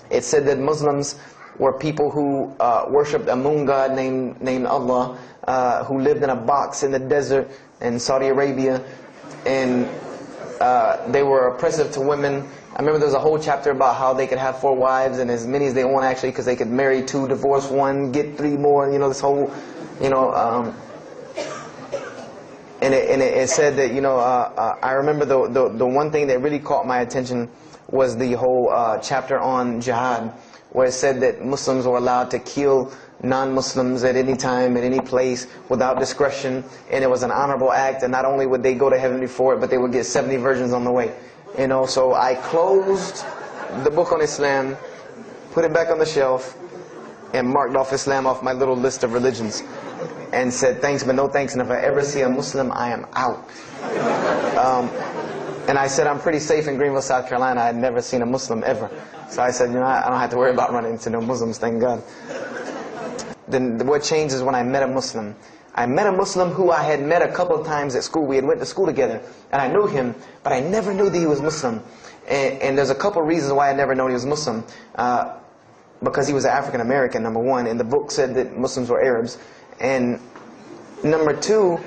It said that Muslims were people who worshipped a moon god named Allah, who lived in a box in the desert in Saudi Arabia, and they were oppressive to women. I remember there was a whole chapter about how they could have 4 wives and as many as they want, actually, because they could marry 2, divorce 1, get 3 more. You know, this whole, you know, and it said that, you know, I remember the one thing that really caught my attention was the whole chapter on jihad, where it said that Muslims were allowed to kill non-Muslims at any time, at any place, without discretion, and it was an honorable act, and not only would they go to heaven before it, but they would get 70 virgins on the way. You know, so I closed the book on Islam, put it back on the shelf, and marked off Islam off my little list of religions, and said thanks but no thanks, and if I ever see a Muslim, I am out. And I said I'm pretty safe in Greenville, South Carolina. I had never seen a Muslim ever. So I said, you know, I don't have to worry about running into no Muslims, thank God. Then what changed is when I met a Muslim. I met a Muslim who I had met a couple of times at school. We had went to school together, and I knew him, but I never knew that he was Muslim. And there's a couple of reasons why I never known he was Muslim. Because he was African American, number one, and the book said that Muslims were Arabs. And number two,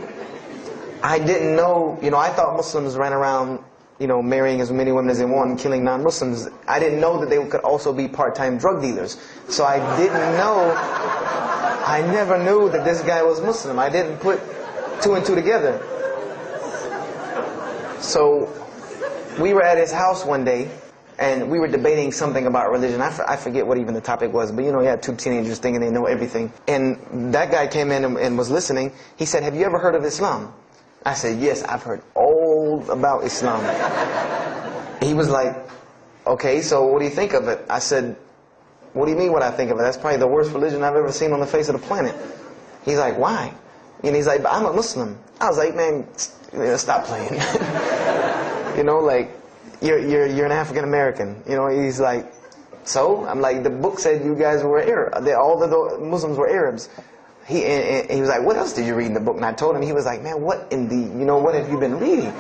I didn't know, you know, I thought Muslims ran around, you know, marrying as many women as they want and killing non-Muslims. I didn't know that they could also be part-time drug dealers. So I didn't know, I never knew that this guy was Muslim. I didn't put 2 and 2 together. So we were at his house one day, and we were debating something about religion. I forget what even the topic was, but you know, you had 2 teenagers thinking they know everything. And that guy came in and was listening. He said, "Have you ever heard of Islam?" I said, "Yes, I've heard all about Islam." He was like, "Okay, so what do you think of it?" I said, "What do you mean what I think of it? That's probably the worst religion I've ever seen on the face of the planet." He's like, "Why?" And he's like, "But I'm a Muslim." I was like, "Man, stop playing." You know, like, you're an African American. You know, he's like, "So?" I'm like, "The book said you guys were Arab. All the Muslims were Arabs." He was like, "What else did you read in the book?" And I told him. He was like, "Man, what in the, you know, what have you been reading?"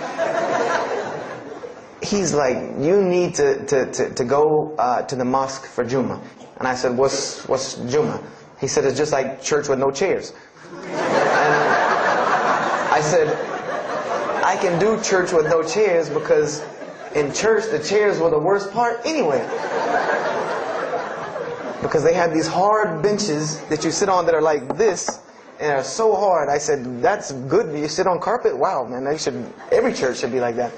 He's like, "You need to go to the mosque for Jummah." And I said, what's Jummah? He said, "It's just like church with no chairs." And I said, "I can do church with no chairs because in church the chairs were the worst part anyway. Because they have these hard benches that you sit on that are like this, and are so hard." I said, "That's good. You sit on carpet? Wow, man, every church should be like that."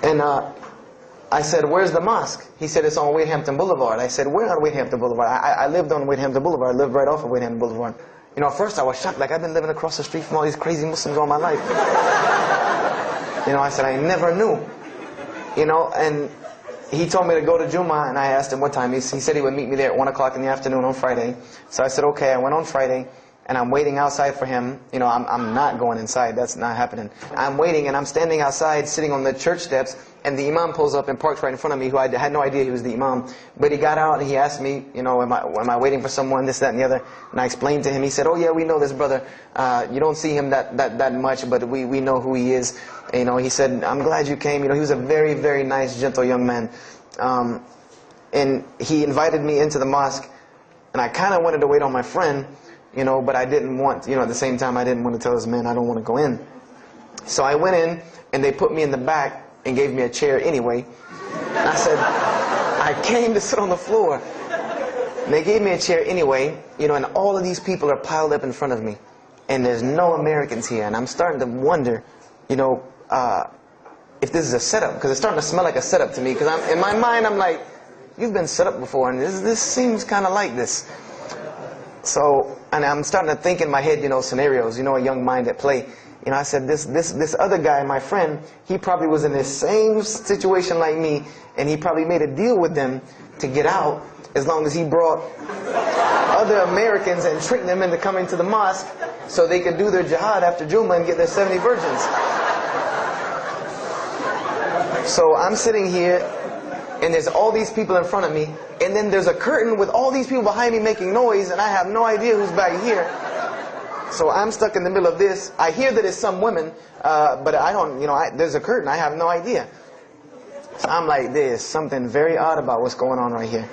And I said, "Where's the mosque?" He said, "It's on Wade-Hampton Boulevard." I said, "Where on Wade-Hampton Boulevard?" I lived on Wade-Hampton Boulevard. I lived right off of Wade-Hampton Boulevard. You know, at first I was shocked, like I've been living across the street from all these crazy Muslims all my life. You know, I said, I never knew. You know, and he told me to go to Jummah, and I asked him what time. He said he would meet me there at 1 o'clock in the afternoon on Friday. So I said, okay. I went on Friday, and I'm waiting outside for him. You know, I'm not going inside. That's not happening. I'm waiting, and I'm standing outside, sitting on the church steps, and the imam pulls up and parks right in front of me, who I had no idea he was the imam. But he got out, and he asked me, you know, am I waiting for someone, this, that, and the other? And I explained to him. He said, "Oh, yeah, we know this brother. You don't see him that much, but we know who he is." You know, he said, "I'm glad you came." You know, he was a very, very nice, gentle young man. And he invited me into the mosque, and I kind of wanted to wait on my friend, you know, but I didn't want, you know, at the same time I didn't want to tell this man I don't want to go in. So I went in, and they put me in the back and gave me a chair anyway. And I said, I came to sit on the floor. And they gave me a chair anyway, you know, and all of these people are piled up in front of me, and there's no Americans here, and I'm starting to wonder, you know, if this is a setup, because it's starting to smell like a setup to me, because in my mind I'm like, you've been set up before, and this seems kind of like this. So, and I'm starting to think in my head, you know, scenarios, you know, a young mind at play. You know, I said, this other guy, my friend, he probably was in the same situation like me, and he probably made a deal with them to get out, as long as he brought other Americans and tricked them into coming to the mosque, so they could do their jihad after Jummah and get their 70 virgins. So I'm sitting here, and there's all these people in front of me, and then there's a curtain with all these people behind me making noise, and I have no idea who's back here. So I'm stuck in the middle of this. I hear that it's some women, but I don't, you know, there's a curtain. I have no idea. So I'm like, there's something very odd about what's going on right here.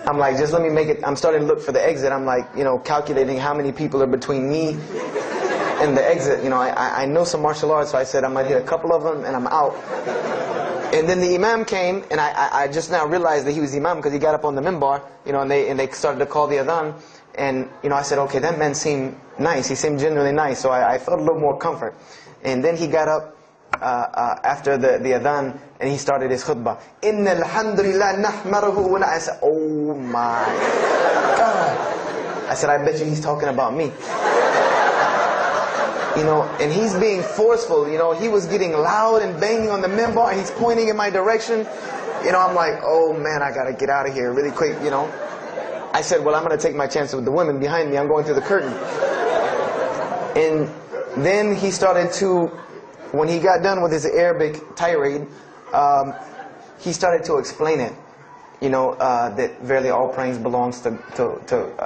I'm like, just let me make it. I'm starting to look for the exit. I'm like, calculating how many people are between me and the exit. I know some martial arts, so I said I might hit a couple of them and I'm out. And then the imam came, and I just now realized that he was the imam because he got up on the minbar, and they started to call the adhan. And I said, okay, that man seemed nice. He seemed genuinely nice, so I felt a little more comfort. And then he got up after the adhan, and he started his khutbah. Inna alhamdulillah nahmaruhu wa. I said, oh my God. I said, I bet you he's talking about me. And he's being forceful. He was getting loud and banging on the minbar, and he's pointing in my direction. I'm like, oh man, I gotta get out of here really quick. I said, well, I'm gonna take my chance with the women behind me. I'm going through the curtain. And then he started to, when he got done with his Arabic tirade, he started to explain it. That verily all praise belongs to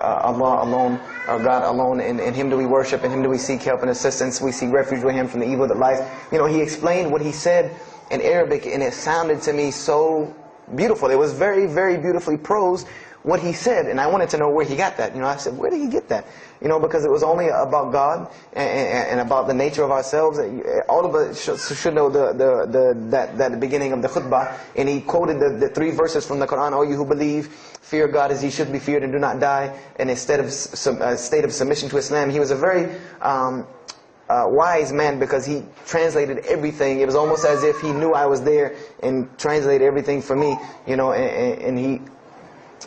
Allah alone, or God alone, and Him do we worship, and Him do we seek help and assistance. We seek refuge with Him from the evil that lies. He explained what he said in Arabic, and it sounded to me so beautiful. It was very, very beautifully prosed, what he said, and I wanted to know where he got that. I said, where did he get that? Because it was only about God and about the nature of ourselves. All of us should know that the beginning of the khutbah, and he quoted the 3 verses from the Quran. O you who believe, fear God as He should be feared and do not die. And instead of state of submission to Islam, he was a very wise man because he translated everything. It was almost as if he knew I was there and translated everything for me.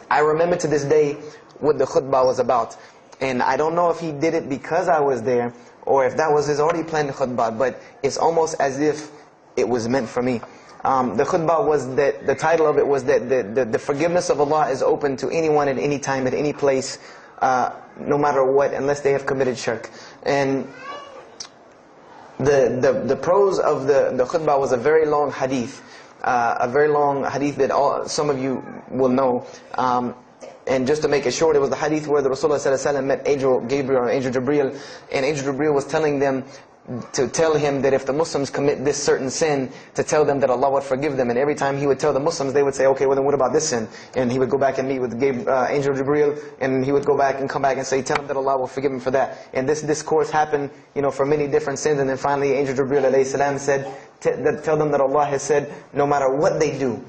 I remember to this day what the khutbah was about. And I don't know if he did it because I was there, or if that was his already planned khutbah, but it's almost as if it was meant for me. The khutbah was that, the title of it was that the forgiveness of Allah is open to anyone at any time, at any place, no matter what, unless they have committed shirk. And the prose of the khutbah was a very long hadith. A very long hadith that some of you will know. And just to make it short, it was the hadith where the Rasulullah ﷺ met Angel Gabriel or Angel Jibreel, and Angel Jibreel was telling them to tell him that if the Muslims commit this certain sin, to tell them that Allah would forgive them. And every time he would tell the Muslims, they would say, okay, well then what about this sin? And he would go back and meet with Angel Jibreel, and he would go back and come back and say, tell them that Allah will forgive him for that. And this discourse happened, for many different sins. And then finally Angel Jibreel alayhi salam said, tell them that Allah has said, no matter what they do,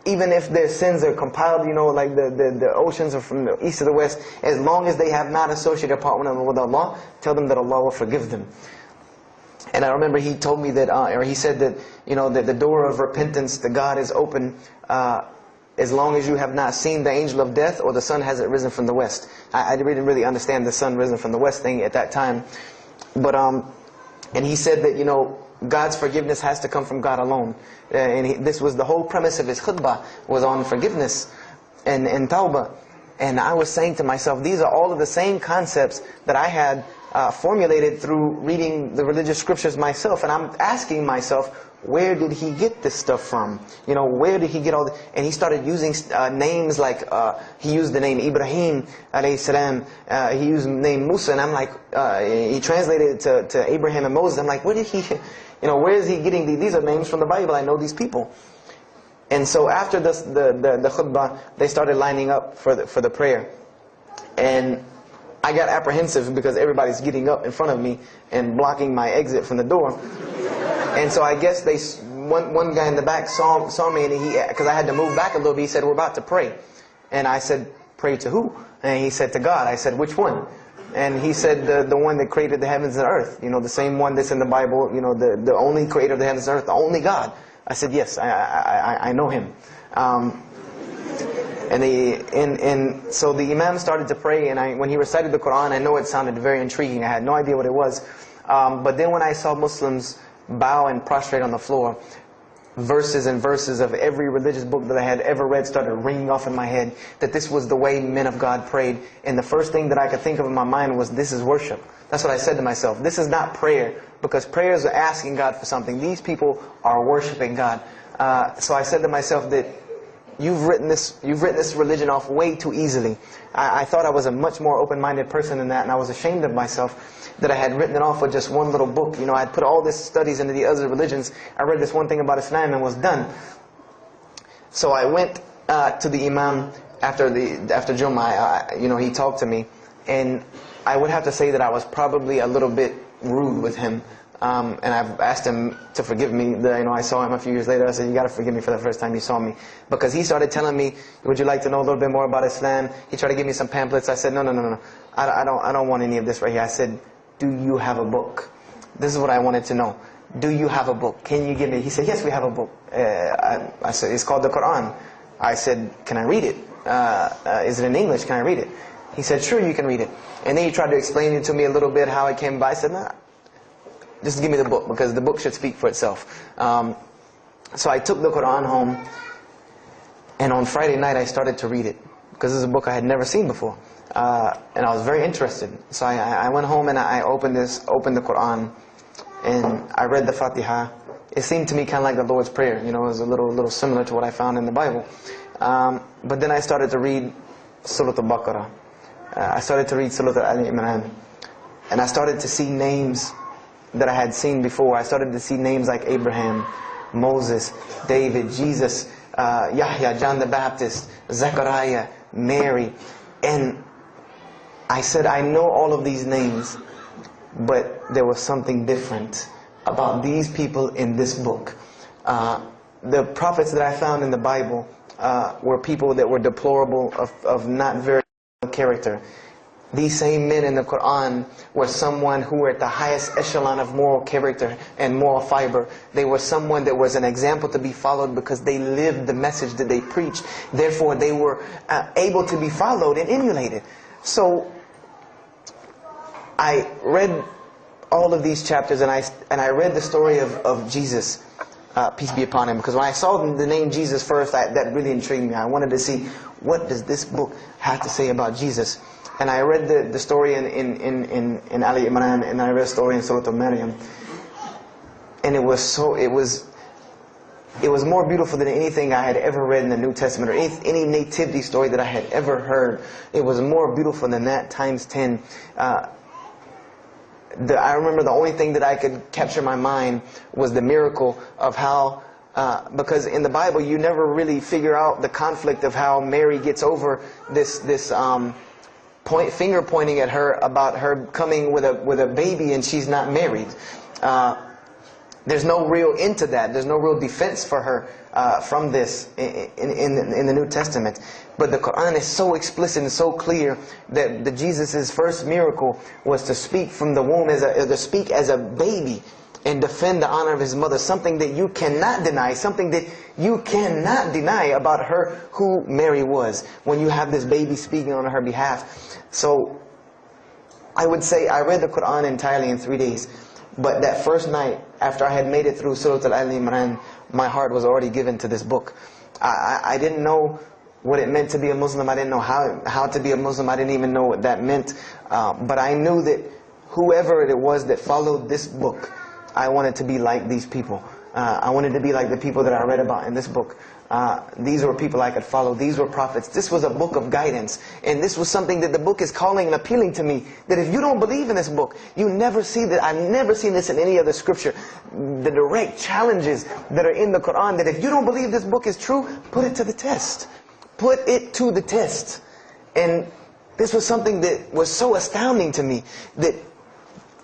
even if their sins are compiled, like the oceans are from the east to the west, as long as they have not associated a part with Allah, tell them that Allah will forgive them. And I remember he told me that, or he said that, that the door of repentance to God is open as long as you have not seen the angel of death or the sun hasn't risen from the west. I didn't really understand the sun risen from the west thing at that time. But, and he said that, God's forgiveness has to come from God alone. This was the whole premise of his khutbah, was on forgiveness and tawbah. And I was saying to myself, these are all of the same concepts that I had formulated through reading the religious scriptures myself. And I'm asking myself, where did he get this stuff from? Where did he get all this? And he started using names like, he used the name Ibrahim alayhi salam, he used the name Musa, and I'm like, he translated it to Abraham and Moses. I'm like, where did he, where is he getting these? These are names from the Bible. I know these people. And so after this, the khutbah, they started lining up for the prayer. And I got apprehensive because everybody's getting up in front of me and blocking my exit from the door. And so I guess one guy in the back saw me, and because I had to move back a little bit, he said, we're about to pray. And I said, pray to who? And he said, to God. I said, which one? And he said, the one that created the heavens and earth. The same one that's in the Bible, the only creator of the heavens and earth, the only God. I said, yes, I know him. And so the Imam started to pray, and when he recited the Quran, I know it sounded very intriguing. I had no idea what it was. But then when I saw Muslims bow and prostrate on the floor, verses and verses of every religious book that I had ever read started ringing off in my head, that this was the way men of God prayed. And the first thing that I could think of in my mind was, this is worship. That's what I said to myself. This is not prayer, because prayers are asking God for something. These people are worshiping God. So I said to myself that you've written this religion off way too easily. I thought I was a much more open-minded person than that, and I was ashamed of myself that I had written it off with just one little book. You know, I had put all these studies into the other religions. I read this one thing about Islam and was done. So I went to the Imam after Jummah. You know, he talked to me, and I would have to say that I was probably a little bit rude with him. And I've asked him to forgive me. You know, I saw him a few years later. I said, you got to forgive me for the first time you saw me. Because he started telling me, would you like to know a little bit more about Islam? He tried to give me some pamphlets. I said, no. I don't want any of this right here. I said, do you have a book? This is what I wanted to know. Do you have a book? Can you give me? He said, yes, we have a book. I said, it's called the Quran. I said, can I read it? Is it in English? Can I read it? He said, sure, you can read it. And then he tried to explain it to me a little bit, how it came by. I said, nah. Just give me the book, because the book should speak for itself. So I took the Quran home, and on Friday night I started to read it, because this is a book I had never seen before. And I was very interested. So I went home and I opened the Quran, and I read the Fatiha. It seemed to me kind of like the Lord's Prayer. You know, it was a little similar to what I found in the Bible. But then I started to read Surah Al-Baqarah. I started to read Surah Al-Imran. And I started to see names that I had seen before. I started to see names like Abraham, Moses, David, Jesus, Yahya, John the Baptist, Zechariah, Mary. And I said, I know all of these names, but there was something different about these people in this book. The prophets that I found in the Bible were people that were deplorable, of not very good character. These same men in the Quran were someone who were at the highest echelon of moral character and moral fiber. They were someone that was an example to be followed because they lived the message that they preached. Therefore, they were able to be followed and emulated. So, I read all of these chapters, and I read the story of Jesus, peace be upon him. Because when I saw the name Jesus first, that really intrigued me. I wanted to see, what does this book have to say about Jesus? And I read the story in Ali Imran, and I read the story in Surah Al-Maryam. And it was more beautiful than anything I had ever read in the New Testament, or any nativity story that I had ever heard. It was more beautiful than that, times 10. I remember the only thing that I could capture in my mind was the miracle of how, because in the Bible you never really figure out the conflict of how Mary gets over this finger pointing at her about her coming with a baby and she's not married. There's no real end to that. There's no real defense for her from this in the New Testament. But the Quran is so explicit and so clear that Jesus' first miracle was to speak from the womb, to speak as a baby and defend the honor of his mother. Something that you cannot deny. Something that you cannot deny about her, who Mary was, when you have this baby speaking on her behalf. So, I would say I read the Quran entirely in 3 days. But that first night, after I had made it through Surah Al-Imran, my heart was already given to this book. I didn't know what it meant to be a Muslim. I didn't know how to be a Muslim. I didn't even know what that meant. But I knew that whoever it was that followed this book, I wanted to be like these people. I wanted to be like the people that I read about in this book. These were people I could follow. These were prophets. This was a book of guidance. And this was something that the book is calling and appealing to me. That if you don't believe in this book, you never see that. I've never seen this in any other scripture. The direct challenges that are in the Quran, that if you don't believe this book is true, put it to the test. Put it to the test. And this was something that was so astounding to me, that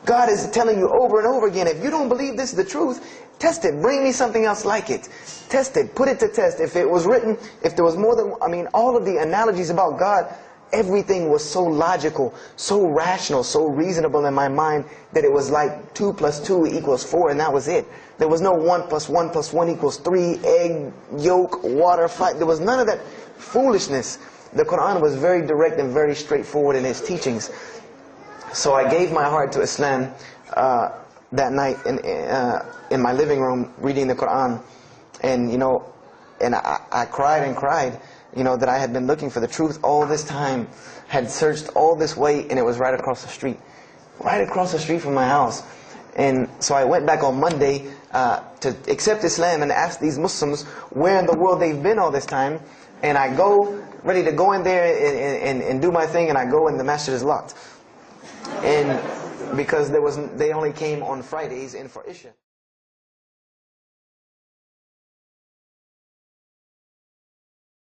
God is telling you over and over again, if you don't believe this is the truth, test it. Bring me something else like it. Test it. Put it to test. If it was written, if there was more than, all of the analogies about God, everything was so logical, so rational, so reasonable in my mind, that it was like 2 + 2 = 4, and that was it. There was no 1 + 1 + 1 = 3, egg, yolk, water, fight. There was none of that foolishness. The Quran was very direct and very straightforward in its teachings. So I gave my heart to Islam that night in my living room, reading the Quran, and I cried and cried, that I had been looking for the truth all this time, had searched all this way, and it was right across the street from my house. And so I went back on Monday to accept Islam and ask these Muslims where in the world they've been all this time. And I go, ready to go in there and do my thing, and I go and the masjid is locked. And because they only came on Fridays in for Isha.